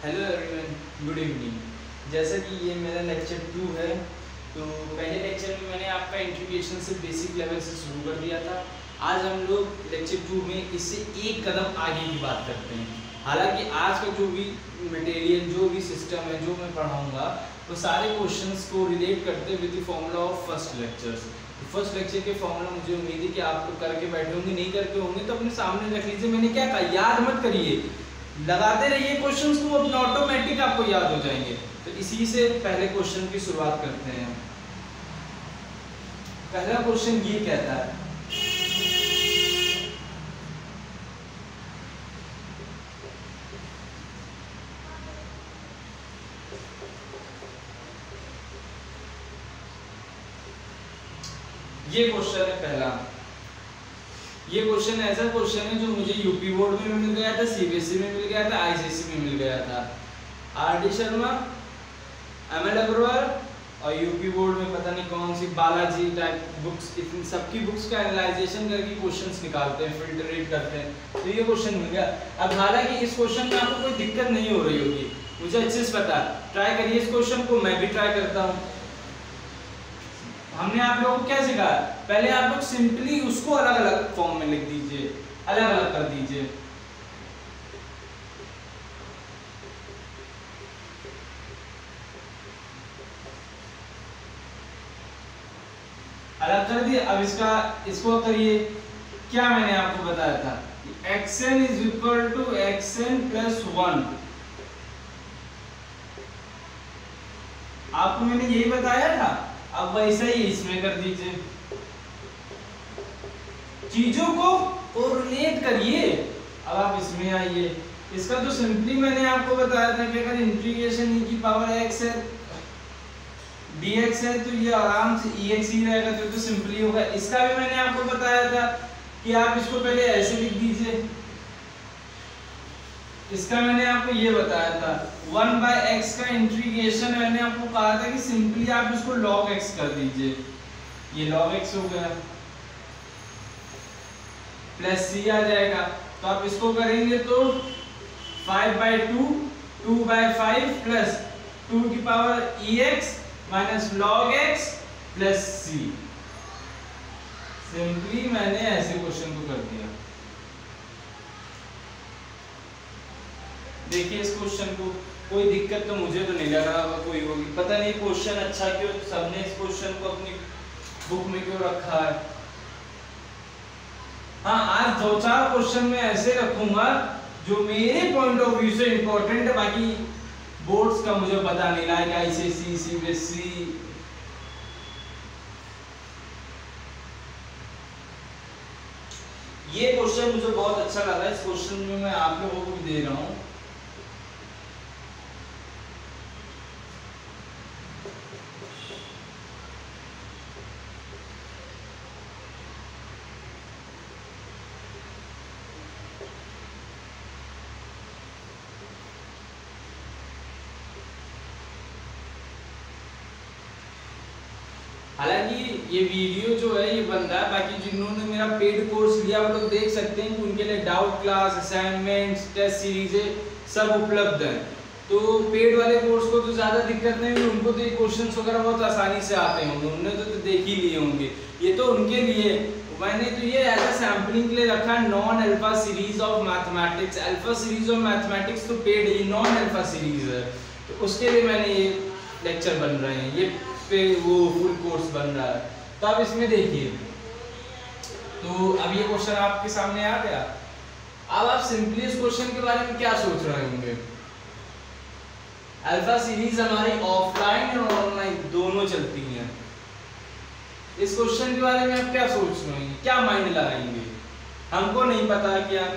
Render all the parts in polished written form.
Hello everyone, good evening. जैसा कि ये मेरा लेक्चर 2 है, तो पहले लेक्चर में मैंने आपका इंट्रोडक्शन से बेसिक लेवल से शुरू कर दिया था। आज हम लोग लेक्चर 2 में इससे एक कदम आगे की बात करते हैं। हालांकि आज का जो भी मटेरियल, जो भी सिस्टम है, जो मैं पढ़ाऊँगा, वो सारे क्वेश्चंस को रिलेट करते हैं with the formula of first lectures. First lecture के फॉर्मूला मुझे उम्मीद है कि आप लोग करके बैठे होंगे, नहीं करके होंगे तो अपने सामने रख लीजिए। मैंने क्या कहा, याद मत करिए, लगाते रहिए क्वेश्चंस को, अपने ऑटोमेटिक आपको याद हो जाएंगे। तो इसी से पहले क्वेश्चन की शुरुआत करते हैं। पहला क्वेश्चन ये कहता है, ये क्वेश्चन है पहला। ये क्वेश्चन ऐसा क्वेश्चन है जो मुझे यूपी बोर्ड में मिल गया था, सीबीएसई में मिल गया था, आईसीएसई में मिल गया था। आरडी शर्मा, एमएल अग्रवाल और यूपी बोर्ड में पता नहीं कौन सी बालाजी टाइप बुक्स, इन सबकी बुक्स का एनालाइजेशन करके क्वेश्चंस निकालते हैं, फिल्टरेट करते हैं। तो ये क्वेश्चन मिल गया। अब हालांकि इस क्वेश्चन में आपको कोई दिक्कत नहीं हो रही होगी, मुझे अच्छे से पता है। ट्राई करिए इस क्वेश्चन को, मैं भी ट्राई करता हूँ। हमने आप लोगों को क्या सिखाया, पहले आप लोग सिंपली उसको अलग अलग फॉर्म में लिख दीजिए, अलग अलग कर दीजिए। अलग कर दिए। अब इसको करिए। क्या मैंने आपको बताया था, xn is equal to xn plus 1। आपको मैंने यही बताया था। अब वैसा ही इसमें कर दीजिए। चीजों को कोरिलेट करिए। अब आप इसमें आइए। इसका तो सिंपली मैंने आपको बताया था कि अगर इंटीग्रेशन e की पावर x है, dx है, तो ये आराम से ex ही रहेगा, तो सिंपली होगा। इसका भी मैंने आपको बताया था कि आप इसको पहले ऐसे लिख दीजिए। इसका मैंने आपको ये बताया था 1/x का इंटीग्रेशन मैंने आपको कहा था कि सिंपली आप इसको log x कर दीजिए। ये log x हो गया, प्लस c आ जाएगा। तो आप इसको करेंगे तो 5/2, 2/5 प्लस 2 की power ex minus log x plus c। Simply मैंने ऐसे क्वेश्चन को कर दिया। देखिए इस क्वेश्चन को, कोई दिक्कत तो मुझे तो नहीं लग रहा होगा कोई होगी। पता नहीं क्वेश्चन अच्छा क्यों सबने इस क्वेश्चन को अपनी बुक में क्यों रखा है। हाँ, आज 2-4 क्वेश्चन में ऐसे रखूंगा जो मेरे पॉइंट ऑफ व्यू से इंपॉर्टेंट है। बाकी बोर्ड्स का मुझे पता नहीं, लाइक आईसीएसई, सीबीएसई। ये क्वेश्चन मुझे बहुत अच्छा लगा। इस क्वेश्चन में मैं आप लोगों को भी दे रहा हूँ। हालांकि ये वीडियो जो है ये बन रहा है, बाकी जिन्होंने मेरा पेड कोर्स लिया आप लोग देख सकते हैं कि उनके लिए डाउट क्लास, असाइनमेंट्स, टेस्ट सीरीजें सब उपलब्ध हैं। तो पेड वाले कोर्स को तो ज़्यादा दिक्कत नहीं हुई, उनको तो ये क्वेश्चंस वगैरह बहुत आसानी से आते होंगे, उन्होंने तो देख ही लिए होंगे। ये तो उनके लिए मैंने तो ये एज अ सैम्पलिंग के लिए रखा है, non alpha series of mathematics. Alpha series of mathematics तो पेड है, नॉन अल्फा सीरीज है, तो उसके लिए मैंने ये लेक्चर बन रहे हैं, ये पे वो फुल कोर्स बन रहा है। तो आप इसमें देखिए, तो अब ये क्वेश्चन आपके सामने आ गया। अब आप सिंपली इस क्वेश्चन के बारे में क्या सोच रहे होंगे, अल्फा सीरीज हमारी ऑफलाइन और ऑनलाइन दोनों चलती हैं। इस क्वेश्चन के बारे में आप क्या सोच रहे हैं, क्या माइंड लगाएंगे। हमको नहीं पता क्या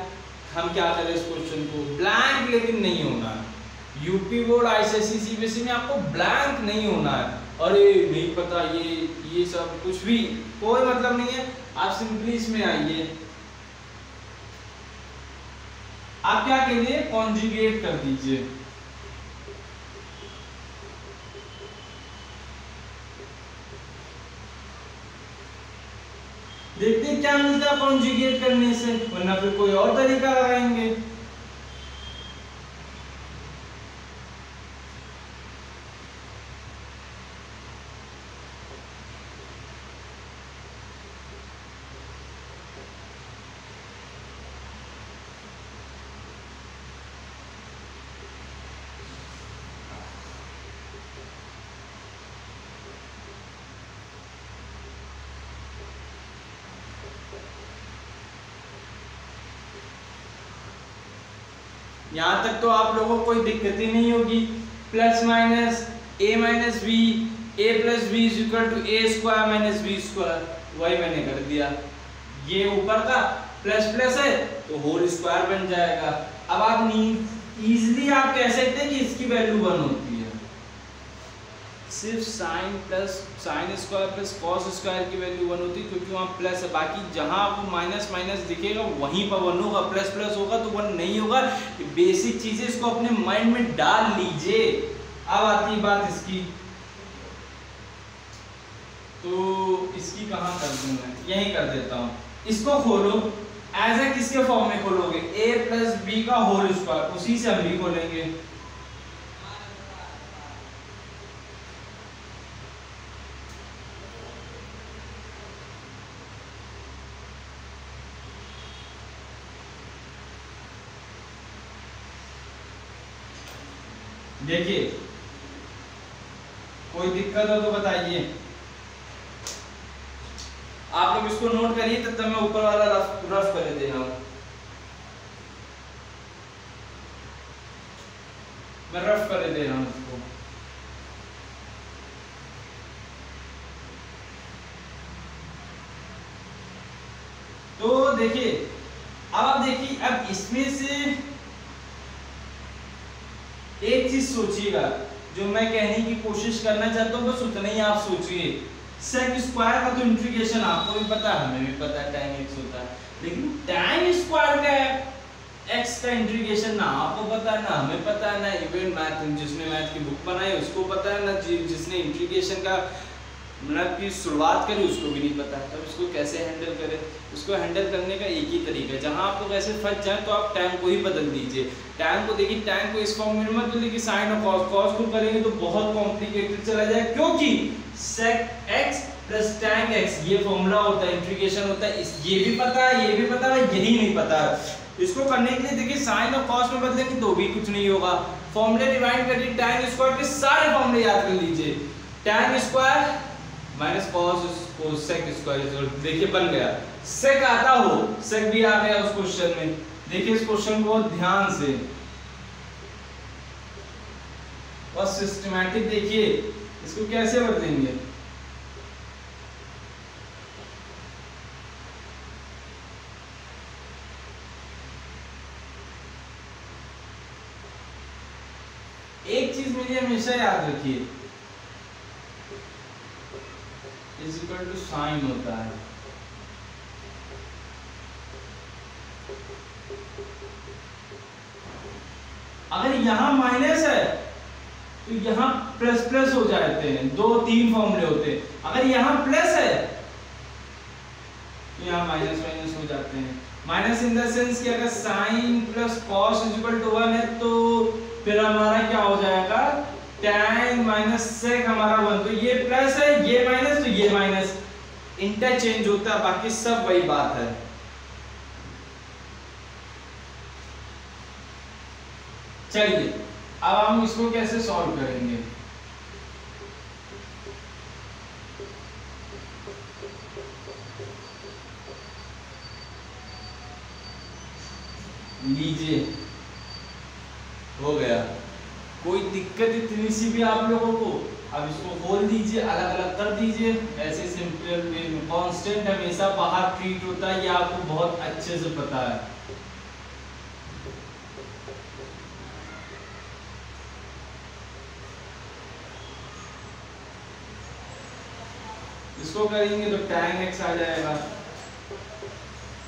हम क्या करें इस क्वेश्चन को। ब्लैंक लेकिन नहीं होना है। यूपी बोर्ड, आईसीएसई, सीबीएसई में आपको ब्लैंक नहीं होना है। अरे नहीं पता ये सब कुछ भी कोई मतलब नहीं है। आप सिंपली इसमें आइए। आप क्या कीजिए, कॉन्जुगेट कर दीजिए। देखते हैं क्या मिलता है कॉन्जुगेट करने से, वरना फिर कोई और तरीका लगाएंगे। यहाँ तक तो आप लोगों को कोई दिक्कत ही नहीं होगी। Plus minus a minus B, A plus B is equal to A square minus B square, वही मैंने कर दिया। ये ऊपर का प्लस प्लस है तो होल स्क्वायर बन जाएगा। अब आप इजीली आप कह सकते हैं कि इसकी वैल्यू 1 होती है। सिर्फ sine plus sine square plus cos square की वैल्यू 1 होती है, क्योंकि वहाँ प्लस है। बाकी जहाँ आपको माइनस माइनस दिखेगा वहीं पर 1 होगा, प्लस प्लस होगा तो 1 नहीं होगा। बेसिक चीजें इसको अपने माइंड में डाल लीजिए। अब आती है बात इसकी, तो इसकी कहाँ कर दूं मैं, यहीं कर देता हूँ। इसको खोलो, एज ए किसके फॉर्म में खोलोगे, a प्लस बी का होल स्क्वायर, उसी से हम भी खोलेंगे। देखिए कोई दिक्कत हो तो बताइए। आप लोग इसको नोट करिए, तब तक मैं ऊपर वाला रफ कर दे रहा हूं। मैं रफ कर दे रहा हूं इसको। तो देखिए अब आप देखिए, अब इसमें से एक चीज सोचिएगा जो मैं कहने की कोशिश करना चाहता हूं, बस उतना ही आप सोचिए। सेक स्क्वायर का तो इंटीग्रेशन आपको भी पता है, हमें भी पता है, tan x होता है, लेकिन tan स्क्वायर का x का इंटीग्रेशन ना आपको पता है ना हमें पता है, ना इवन मैथ जिसने मैथ की बुक बनाई उसको पता है, ना जिसने इंटीग्रेशन का मतलब की शुरुआत करी उसको भी नहीं पता। तब इसको कैसे हैंडल करें? उसको हैंडल करने का एक ही तरीका है, जहां आप लोग ऐसे फंस जाए तो आप tan को ही बदल दीजिए। tan को देखिए, tan को इस फॉर्म में मत देखिए, साइन और cos, cos को करेंगे तो बहुत कॉम्प्लिकेटेड चला जाए, क्योंकि sec x plus tan x ये फॉर्मूला होता है, इंटीग्रेशन होता है। ये भी पता है, ये भी पता है, यही नहीं पता है। इसको करने के लिए देखिए साइन और cos में बदलेंगे तो भी कुछ नहीं होगा। फॉर्मूले डिवाइड करिए, tan स्क्वायर के सारे फॉर्मूले याद कर लीजिए। tan square minus cos sec square, देखिए बन गया। sec आता हो, sec भी आ गया उस क्वेश्चन में। देखिए इस क्वेश्चन को ध्यान से और सिस्टमैटिक देखिए, इसको कैसे बदलेंगे। एक चीज मुझे हमेशा याद रखिए, इज इक्वल टू साइन होता है। अगर यहां माइनस है तो यहां प्लस प्लस हो जाते हैं, 2-3 फॉर्मूले होते हैं। अगर यहां प्लस है तो यहां माइनस माइनस हो जाते हैं। माइनस इन द सेंस कि अगर sine plus cos is equal to 1 है तो फिर हमारा क्या हो जाएगा, tan माइनस सेक हमारा 1, तो ये प्लस है, ये माइनस, तो ये माइनस, इंटरचेंज होता है, बाकी सब वही बात है। चलिए अब हम इसको कैसे सॉल्व करेंगे। लीजिए हो गया, कोई दिक्कत इतनी सी भी आप लोगों को। अब इसको खोल दीजिए, अलग अलग कर दीजिए, ऐसे सिंपल वे में। कांस्टेंट हमेशा बाहर ट्रीट होता है, ये आपको बहुत अच्छे से पता है। इसको करेंगे तो tan x आ जाएगा,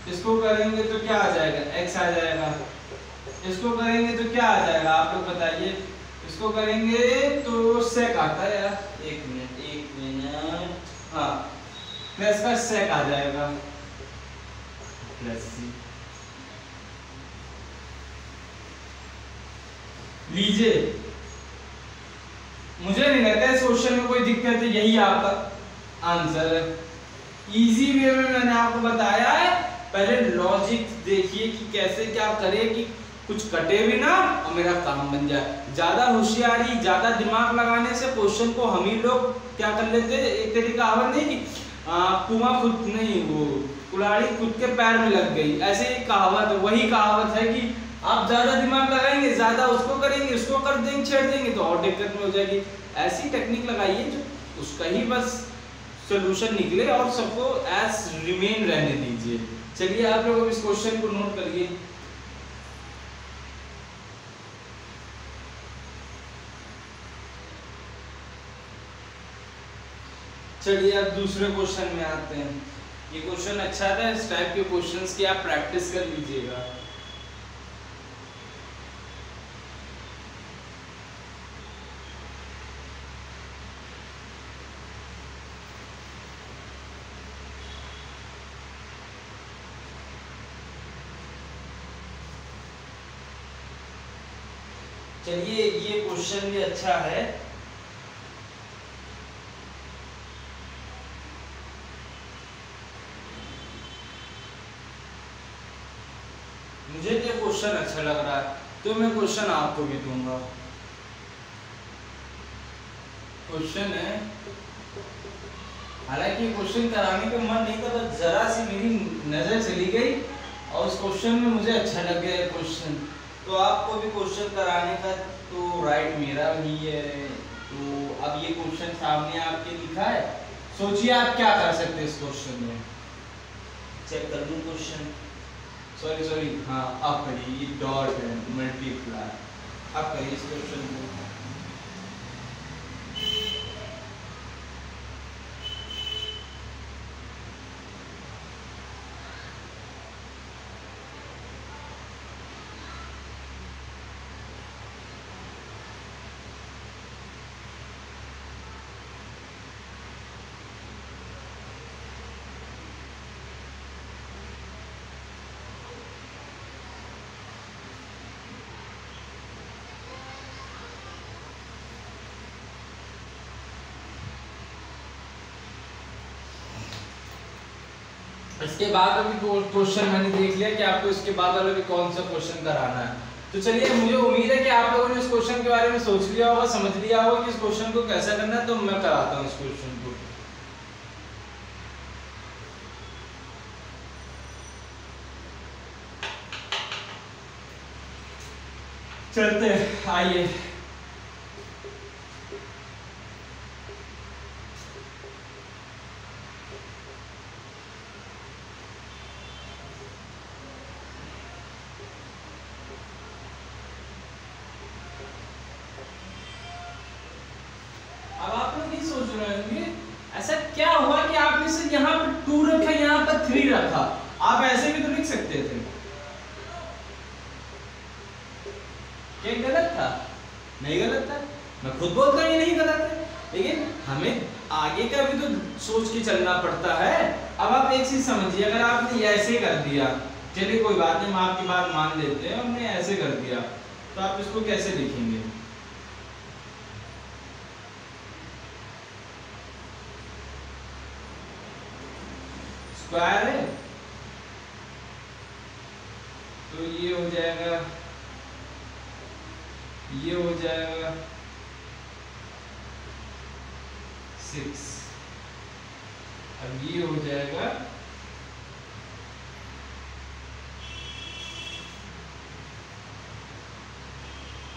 इसको करेंगे तो क्या आ जाएगा, x आ जाएगा, इसको करेंगे तो क्या आ जाएगा आप लोग बताइए। इसको करेंगे तो सेक आता है यार, एक मिनट, हाँ प्लस का सेक आ जाएगा, प्लस सी। लीजिए, मुझे नहीं लगता है इस क्वेश्चन में कोई दिक्कत है, यही आपका आंसर है। इजी वे में मैंने आपको बताया है, पहले लॉजिक देखिए कि कैसे क्या करे कि कुछ कटे भी ना और मेरा काम बन जाए। ज्यादा होशियारी, ज्यादा दिमाग लगाने से क्वेश्चन को हम ही लोग क्या कर लेते हैं, एक तरीका कहावत नहीं कि कुआं खुद नहीं, वो कुल्हाड़ी खुद के पैर में लग गई, ऐसे ही कहावत, वही कहावत है कि आप ज्यादा दिमाग लगाएंगे, ज्यादा उसको करेंगे, उसको कर देंगे, छेड़ देंगे तो और दिक्कत में हो जाएगी। ऐसी टेक्निक लगाइए जो उसका ही बस सोल्यूशन निकले और सबको एज रिमेन रहने दीजिए। चलिए आप लोग इस क्वेश्चन को नोट करिए। चलिए अब दूसरे क्वेश्चन में आते हैं। ये क्वेश्चन अच्छा था, इस टाइप के क्वेश्चंस की आप प्रैक्टिस कर लीजिएगा। चलिए ये क्वेश्चन भी अच्छा है। मुझे ये क्वेश्चन अच्छा लग रहा है तो मैं क्वेश्चन आपको भी दूंगा। क्वेश्चन है, हालांकि क्वेश्चन कराने का मन नहीं था, बस जरा सी मेरी नजर चली गई और उस क्वेश्चन में मुझे अच्छा लग गया क्वेश्चन। तो आपको भी क्वेश्चन कराने का तो राइट मेरा भी है। तो अब ये क्वेश्चन सामने आपके लिखा है, सोचिए आप क्या कर सकते हैं इस क्वेश्चन में। चेक कर लूं क्वेश्चन, सॉरी हाँ आप करिए, ये डॉट है मल्टीप्लाई, आप करिए इस क्वेश्चन को। इसके बाद अभी क्वेश्चन मैंने देख लिया कि आपको इसके बाद वाला भी कौन सा क्वेश्चन कराना है। तो चलिए मुझे उम्मीद है कि आप लोगों ने इस क्वेश्चन के बारे में सोच लिया होगा, समझ लिया होगा कि इस क्वेश्चन को कैसा करना है। तो मैं कराता हूँ इस क्वेश्चन को। चलते आइए। अब आप लोग ये सोच रहे होंगे ऐसा क्या हुआ कि आपने सिर्फ यहाँ पर 2 रखा, यहाँ पर 3 रखा। आप ऐसे भी तो लिख सकते थे। क्या गलत था? नहीं गलत था, मैं खुद बोलता हूँ ये नहीं गलत है, लेकिन हमें आगे का भी तो सोच के चलना पड़ता है। अब आप एक चीज समझिए, अगर आपने ऐसे कर दिया, चलिए कोई बात नहीं, हम आपकी बात मान लेते हैं, हमने ऐसे कर दिया, तो आप इसको कैसे लिखेंगे? स्क्वायर है तो ये हो जाएगा, ये हो जाएगा 6, अब ये हो जाएगा 1।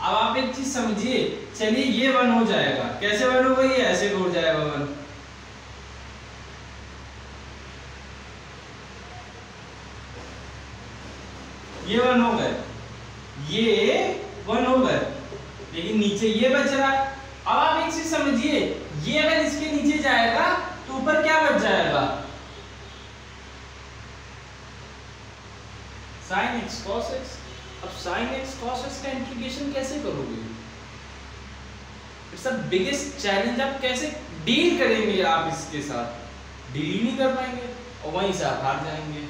अब आप एक चीज समझिए, चलिए ये 1 हो जाएगा, कैसे 1 होगा? ये ऐसे हो जाएगा 1। ये 1 हो गए, ये 1 हो गए, लेकिन नीचे ये बच रहा है। अब आप एक चीज समझिए, ये अगर इसके नीचे जाएगा तो ऊपर क्या बच जाएगा? sin x cos x। अब sin x cos x का इंटीग्रेशन कैसे करोगे? It's the biggest challenge. आप कैसे डील करेंगे? आप इसके साथ डील ही नहीं कर पाएंगे और वहीं से आप हार जाएंगे।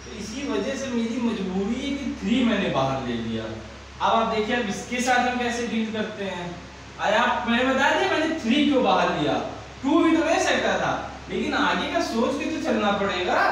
तो इसी वजह से मेरी मजबूरी है कि 3 मैंने बाहर ले लिया। अब आप देखिए अब इसके साथ हम कैसे डील करते हैं। आज आप मैंने बता दिया मैंने 3 क्यों बाहर लिया, 2 भी तो ले सकता था, लेकिन आगे का सोच के तो चलना पड़ेगा।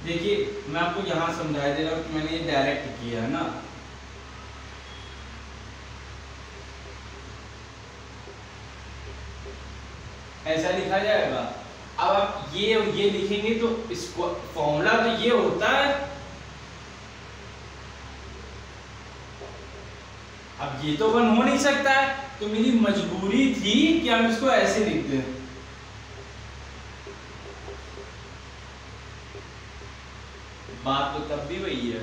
देखिए मैं आपको यहाँ समझा दे रहा हूँ कि मैंने ये डायरेक्ट किया है ना, ऐसा लिखा जाएगा। अब आप ये लिखेंगे तो इसको फॉर्मूला तो ये होता है, अब ये तो 1 हो नहीं सकता है, तो मेरी मजबूरी थी कि हम इसको ऐसे लिख दें। बात तो तब भी वही है,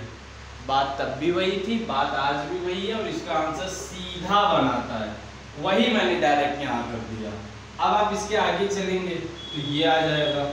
बात तब भी वही थी, बात आज भी वही है, और इसका आंसर सीधा बनाता है, वही मैंने डायरेक्ट यहाँ कर दिया। अब आप इसके आगे चलेंगे तो ये आ जाएगा।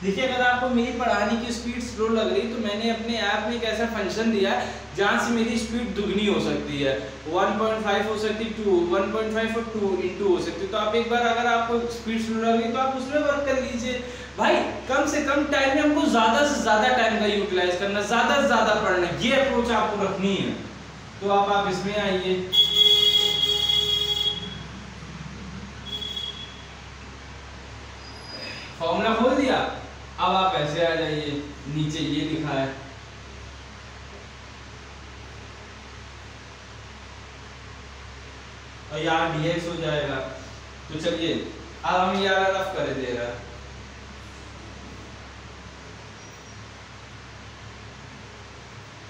देखिए अगर आपको मेरी पढ़ाने की स्पीड स्लो लग रही तो मैंने अपने ऐप में एक ऐसा फंक्शन दिया है जहाँ से मेरी स्पीड दुगनी हो सकती है, 1.5 हो सकती है, 2, 1.5 और 2 into हो सकती है। तो आप एक बार अगर आपको स्पीड स्लो लग रही तो आप उसमें वर्क कर लीजिए भाई। कम से कम टाइम में हमको ज्यादा से ज्यादा टाइम का यूटिलाइज करना, ज्यादा से ज्यादा पढ़ना, ये अप्रोच आपको रखनी है। तो आप इसमें आइए, फॉर्मूला खोल दिया, अब आप ऐसे आ जाइए, नीचे ये लिखा है, और यहाँ dx हो जाएगा। तो चलिए अब हम ये रफ कर दे रहा है,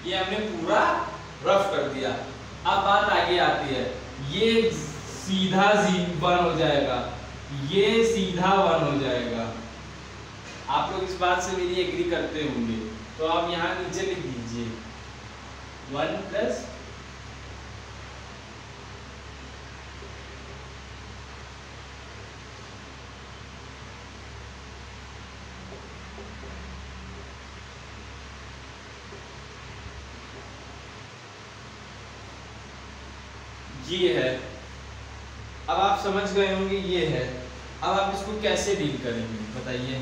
ये हमने पूरा रफ कर दिया। अब बात आगे आती है, ये सीधा 1 हो जाएगा, ये सीधा 1 हो जाएगा। आप लोग इस बात से मेरी एग्री करते होंगे, तो आप यहाँ नीचे लिख दीजिए 1 प्लस ये है। अब आप समझ गए होंगे ये है। अब आप इसको कैसे डील करेंगे बताइए,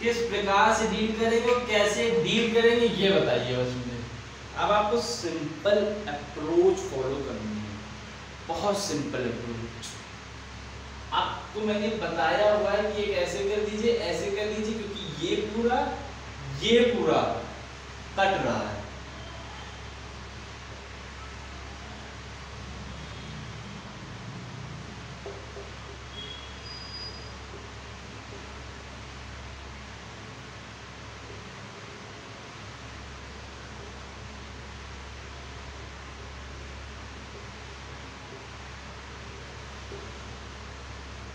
किस प्रकार से डील करेंगे और कैसे डील करेंगे ये बताइए बस मुझे। अब आपको सिंपल अप्रोच फॉलो करनी है, बहुत सिंपल अप्रोच। आपको मैंने बताया हुआ है कि एक ऐसे कर दीजिए, ऐसे कर दीजिए, क्योंकि ये पूरा कट रहा है।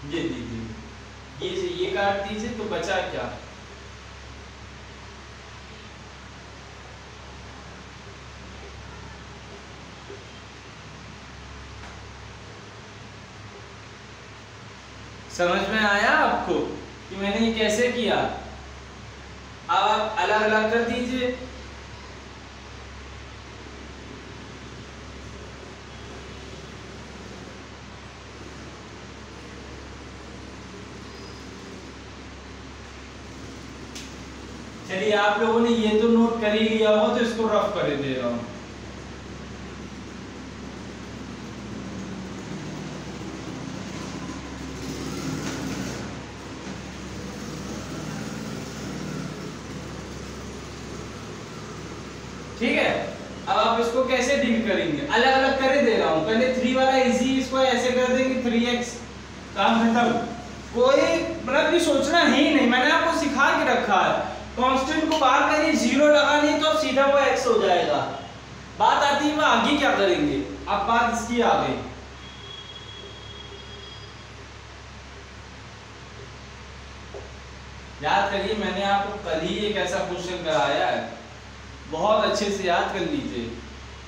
ये दीजिए, ये काट दीजिए, तो बचा क्या, समझ में आया आपको कि मैंने ये कैसे किया। अब आप अलग अलग कर दीजिए, चलिए आप लोगों ने ये तो नोट कर ही लिया हो, तो इसको रफ कर दे रहा हूं। ठीक है, अब आप इसको कैसे डील करेंगे, अलग अलग कर दे रहा हूं। पहले 3 वाला इजी, इसको ऐसे कर देंगे 3x, काम खत्म। कोई मतलब भी सोचना ही नहीं, मैंने आपको सिखा के रखा है। कांस्टेंट को बाहर करिए, 0 लगानी तो सीधा वो x हो जाएगा। बात आती है वो आगे क्या करेंगे। अब बात इसकी आ गई, याद करिए मैंने आपको कल ही एक ऐसा क्वेश्चन कराया है, बहुत अच्छे से याद कर लीजिए।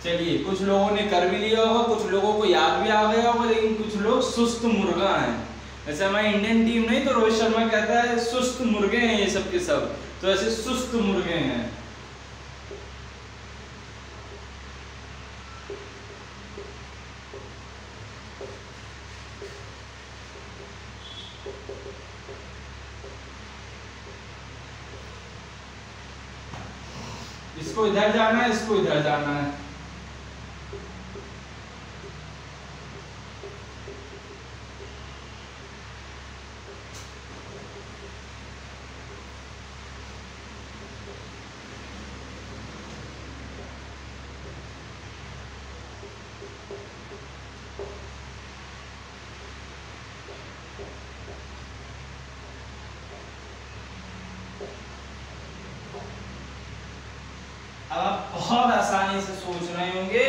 चलिए कुछ लोगों ने कर भी लिया होगा, कुछ लोगों को याद भी आ गया होगा, लेकिन कुछ लोग सुस्त मुर्गा हैं। ऐसे हमारी इंडियन टीम नहीं तो रोहित शर्मा कहता है सुस्त मुर्गे हैं ये सब के सब, तो ऐसे सुस्त मुर्गे हैं। इसको इधर जाना है, इसको इधर जाना है। आसानी से सोच रहे होंगे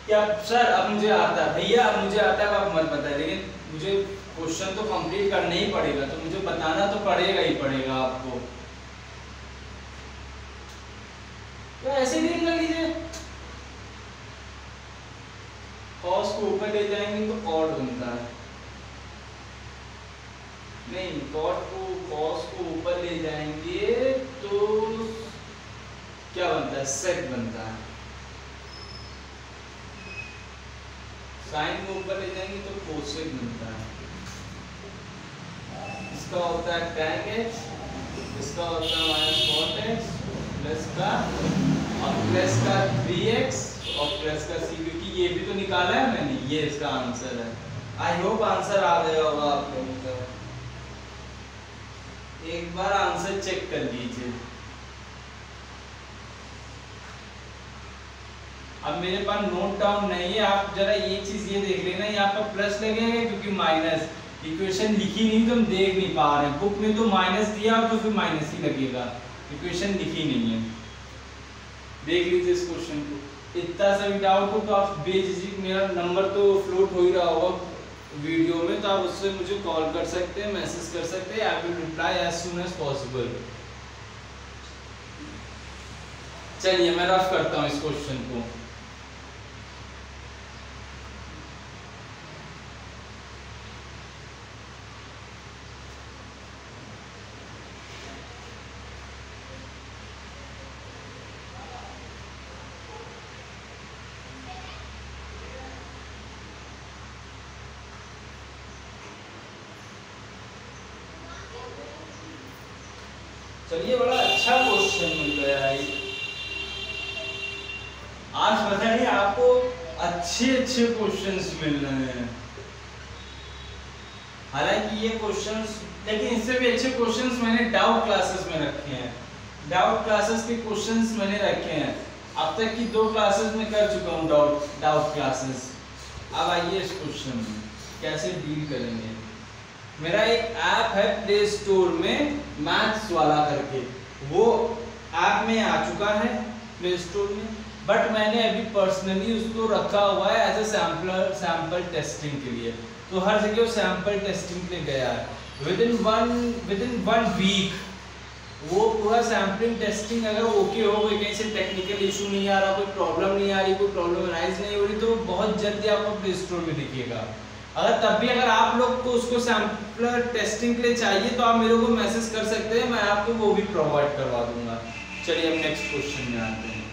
कि अब सर अब मुझे आता है, भैया अब मुझे आता है, आप मत बताइए, लेकिन मुझे क्वेश्चन तो कंप्लीट करना ही पड़ेगा, तो मुझे बताना तो पड़ेगा ही पड़ेगा आपको। तो ऐसे डील कर लीजिए, कॉस को ऊपर ले जाएंगे तो कॉट बनता है, नहीं कॉस को ऊपर ले जाएंगे तो क्या बनता है, सेक बनता है। साइन को ऊपर ले जाएंगे तो कोसेक बनता है। इसका होता है tan x, इसका होता है माइनस cot x, प्लस का और प्लस का 3x और प्लस का c, क्योंकि ये भी तो निकाला है मैंने, ये इसका आंसर है। आई होप आंसर आ गया होगा आप लोगों का। एक बार आंसर चेक कर लीजिए। अब मेरे पास नोट डाउन नहीं है, आप जरा ये चीज ये देख लेना, यहाँ पर प्लस लगेगा क्योंकि माइनस, इक्वेशन लिखी नहीं तो हम देख नहीं पा रहे हैं, बुक में तो माइनस दिया तो फिर माइनस ही लगेगा, इक्वेशन लिखी नहीं है। देख लीजिए इस क्वेश्चन को, इतना सा भी डाउट हो तो आप बेझिझक, मेरा नंबर तो फ्लोट हो ही रहा होगा वीडियो में, तो आप उससे मुझे कॉल कर सकते हैं, मैसेज कर सकते हैं, I will reply as soon as possible. चलिए मैं रफ करता हूँ इस क्वेश्चन को। चलिए बड़ा अच्छा क्वेश्चन मिल गया है आज, पता नहीं आपको अच्छे अच्छे क्वेश्चंस मिल रहे हैं। हालांकि ये क्वेश्चंस, लेकिन इससे भी अच्छे क्वेश्चंस मैंने डाउट क्लासेस में रखे हैं, डाउट क्लासेस के क्वेश्चंस मैंने रखे हैं। अब तक की 2 क्लासेस में कर चुका हूँ डाउट क्लासेस। अब आइए इस क्वेश्चन में कैसे डील करेंगे। मेरा एक ऐप है प्ले स्टोर में मैथ्स वाला करके, वो ऐप में आ चुका है प्ले स्टोर में, बट मैंने अभी पर्सनली उसको रखा हुआ है एज ए सैंपल टेस्टिंग के लिए। तो हर जगह वो सैंपल टेस्टिंग के लिए गया है। विद इन वन वीक वो पूरा सैम्पलिंग टेस्टिंग अगर ओके हो गई, कहीं से टेक्निकल इशू नहीं आ रहा, कोई प्रॉब्लम नहीं आ रही, कोई प्रॉब्लम राइज नहीं हो रही, तो बहुत जल्दी आपको प्ले स्टोर में दिखेगा। अगर तब भी अगर आप लोग को उसको सैंपलर टेस्टिंग के लिए चाहिए तो आप मेरे को मैसेज कर सकते हैं, मैं आपको वो भी प्रोवाइड करवा दूंगा। चलिए अब नेक्स्ट क्वेश्चन में आते हैं।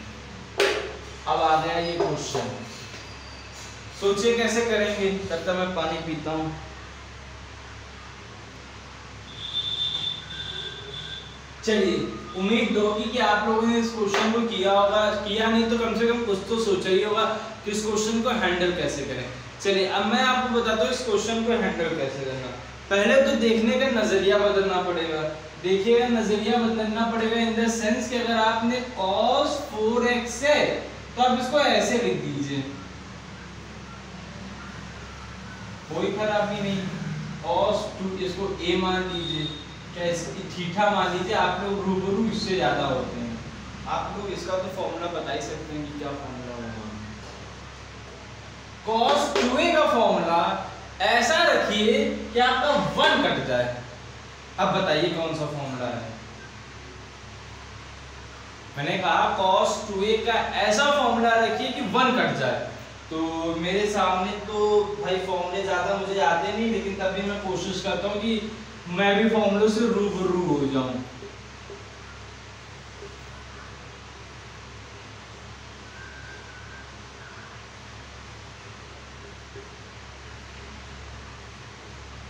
अब आ गया ये क्वेश्चन, सोचिए कैसे करेंगे, तब तक मैं पानी पीता हूँ। चलिए उम्मीद होगी कि आप लोगों ने इस क्वेश्चन को किया होगा, किया नहीं तो कम से कम कुछ तो सोचा ही होगा कि इस क्वेश्चन को हैंडल कैसे करें। चलिए अब मैं आपको बताता हूँ इस क्वेश्चन को हैंडल कैसे करना। पहले तो देखने का नजरिया बदलना पड़ेगा। देखिएगा नजरिया बदलना पड़ेगा इन द सेंस कि अगर आपने cos 4x है तो आप इसको ऐसे लिख दीजिए, कोई खराबी नहीं। cos 2 इसको a मान लीजिए, कैसे थीटा मान लीजिए, आप लोग रूबरू इससे ज्यादा होते हैं, आप लोग इसका तो फॉर्मूला बता ही सकते हैं कि क्या फॉर्मूला होगा। cos 2a का फॉर्मूला ऐसा रखिए कि आपका 1 कट जाए। अब बताइए कौन सा फॉर्मूला है। मैंने कहा cos 2a का ऐसा फॉर्मूला रखिए कि 1 कट जाए। तो मेरे सामने तो भाई फॉर्मूले ज्यादा मुझे आते नहीं, लेकिन तब भी मैं कोशिश करता हूँ कि मैं भी फॉर्मूलों से रूबरू हो जाऊं।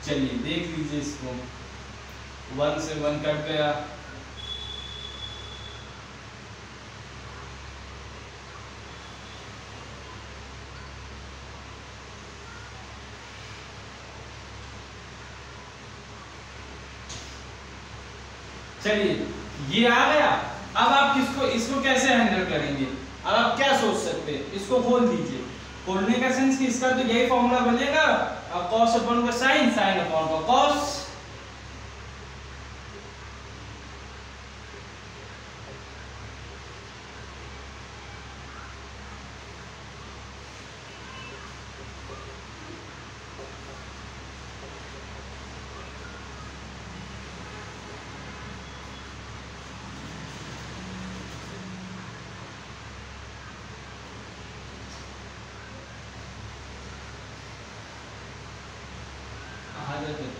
चलिए देख लीजिए इसको, 1 से 1 कट गया, चलिए ये आ गया। अब आप इसको कैसे हैंडल करेंगे। अब आप क्या सोच सकते हैं, इसको खोल दीजिए। खोलने का सेंस कि इसका तो यही फॉर्मूला बनेगा, cos अपॉन का साइन, साइन अपॉन का cos। रहता है।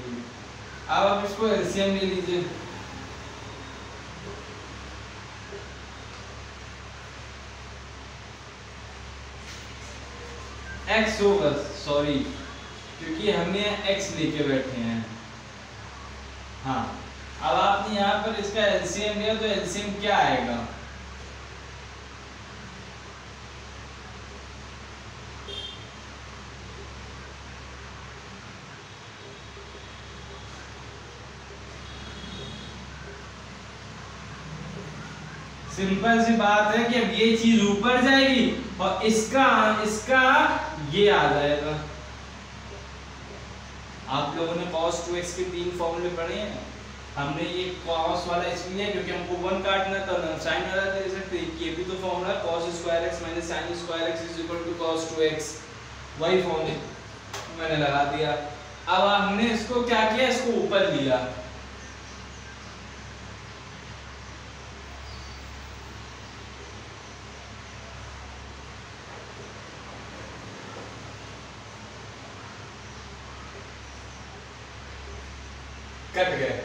अब आप इसको एलसीएम ले लीजिए। एक्स होगा, सॉरी, क्योंकि हमने एक्स लेके बैठे हैं। हाँ, अब आपने यहाँ पर इसका एलसीएम लिया तो एलसीएम क्या आएगा? सिंपल सी बात है कि अब ये चीज ऊपर जाएगी और इसका इसका ये आ जाएगा। आप लोगों ने cos 2x के 3 फॉर्मूले पढ़े हैं। हमने ये cos वाला इसलिए क्योंकि हमको 1 काटना था, ना sin वाला दे सकते। ये भी तो formula cos square x minus sin square x is equal to cos 2x, वही फॉर्मूले मैंने लगा दिया। अब हमने इसको क्या किया, इसको ऊपर लिया। कट गए।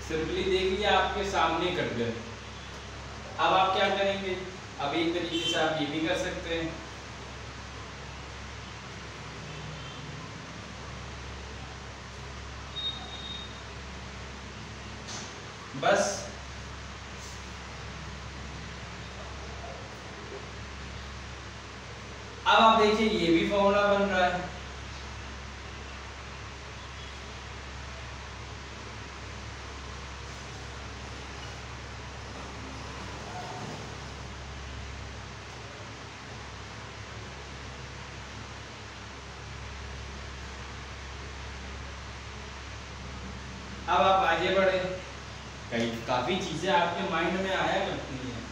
सिंपली देख लिया, आपके सामने कट गए। अब आप क्या करेंगे? अब एक तरीके से आप ये भी कर सकते हैं, बस अब आप देखिए ये भी फॉर्मूला बन रहा है। अब आप आगे बढ़े, काफी चीजें आपके माइंड में आया करती हैं।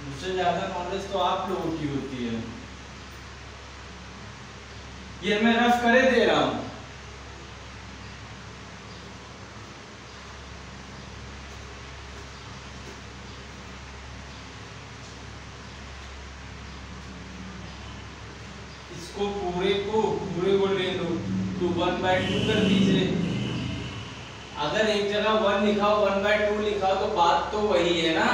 मुझसे ज्यादा नॉलेज तो आप लोगों की होती है। ये मैं रफ करे दे रहा हूं। इसको पूरे को ले लो तो 1/2 कर दीजिए। अगर एक जगह 1 लिखा हो 1/2 लिखा हो तो बात तो वही है ना।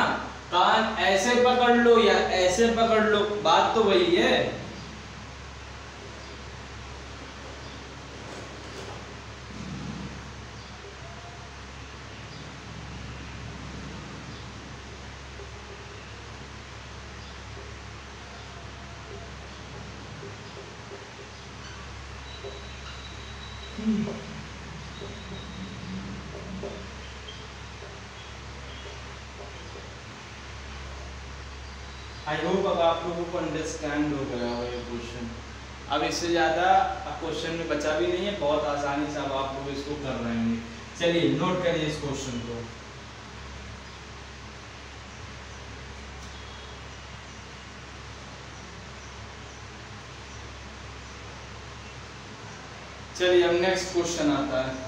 कान ऐसे पकड़ लो या ऐसे पकड़ लो, बात तो वही है। आई होप अब आप लोगों को अंडरस्टैंड हो गया हो ये क्वेश्चन। अब इससे ज़्यादा क्वेश्चन में बचा भी नहीं है, बहुत आसानी से अब आप लोग इसको कर रहे हैं। चलिए नोट करिए इस क्वेश्चन को। चलिए अब नेक्स्ट क्वेश्चन आता है।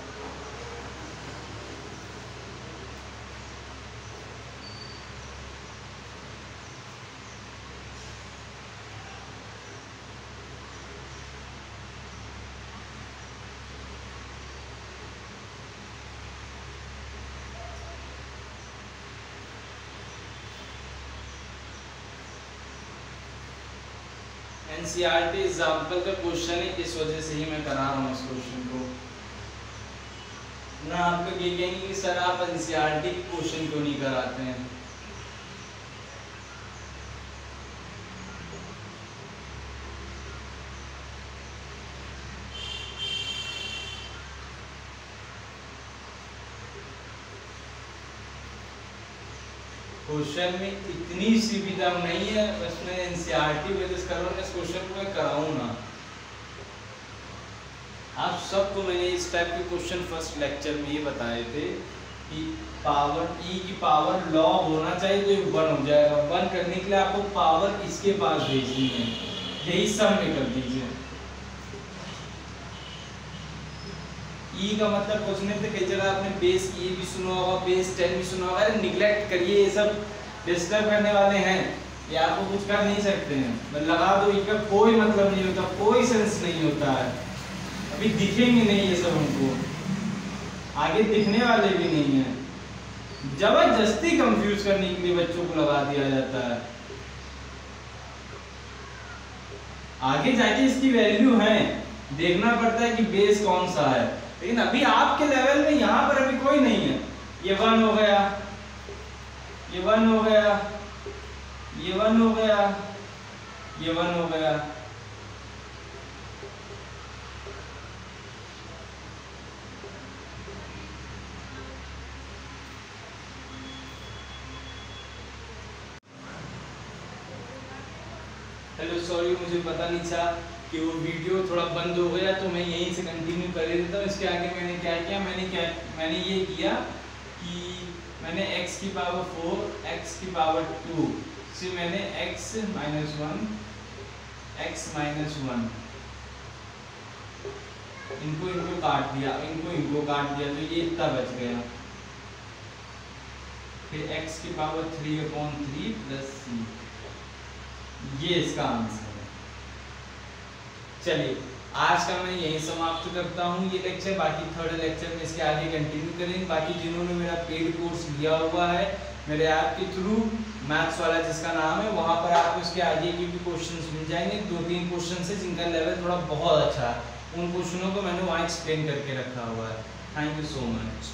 एनसीईआरटी एग्जाम्पल का क्वेश्चन है, इस वजह से ही मैं करा रहा हूँ इस क्वेश्चन को। ना आप लोग ये कहेंगे कि सर आप एनसीईआरटी क्वेश्चन क्यों नहीं कराते हैं। क्वेश्चन में इतनी सी भी दम नहीं है, उसमें एनसीईआरटी बेसिस करो इस क्वेश्चन को मैं कराऊं ना। आप सबको मैंने इस टाइप के क्वेश्चन फर्स्ट लेक्चर में ये बताए थे कि पावर ई की पावर लॉग होना चाहिए तो ये 1 हो जाएगा। 1 करने के लिए आपको पावर इसके पास भेजनी है, यही सब में कर दीजिए। ई का मतलब कुछ नहीं था, कई जगह आपने बेस ई भी सुना होगा, बेस 10 भी सुना होगा। अरे निगलेक्ट करिए, ये सब डिस्टर्ब करने वाले हैं। ये आपको कुछ कर नहीं सकते हैं, बस लगा दो, इसका कोई मतलब नहीं होता, कोई सेंस नहीं होता है। अभी दिखेंगे नहीं ये सब हमको, आगे दिखने वाले भी नहीं है। जबरदस्ती कंफ्यूज करने के लिए बच्चों को लगा दिया जाता है। आगे जाके इसकी वैल्यू है, देखना पड़ता है कि बेस कौन सा है, लेकिन अभी आपके लेवल में यहाँ पर अभी कोई नहीं है। ये 1 हो गया, ये 1 हो गया, ये 1 हो गया, ये 1 हो गया। हेलो सॉरी, मुझे पता नहीं था कि वो वीडियो थोड़ा बंद हो गया, तो मैं यहीं से कंटिन्यू कर देता हूँ। इसके आगे मैंने क्या किया, मैंने ये किया कि मैंने x की पावर 4, x की पावर 2 से मैंने x माइनस 1 इनको काट दिया, इनको काट दिया, तो ये इतना बच गया। फिर x की पावर 3/3 प्लस c, ये इसका आंसर है। चलिए आज का मैं यही समाप्त करता हूँ ये लेक्चर, बाकी थर्ड लेक्चर में इसके आगे कंटिन्यू करेंगे। बाकी जिन्होंने मेरा पेड कोर्स लिया हुआ है मेरे ऐप के थ्रू, मैथ्स वाला जिसका नाम है, वहाँ पर आपको इसके आगे के भी क्वेश्चंस मिल जाएंगे। 2-3 क्वेश्चन है जिनका लेवल थोड़ा बहुत अच्छा है, उन क्वेश्चनों को मैंने वहाँ एक्सप्लेन करके रखा हुआ है। Thank you so much.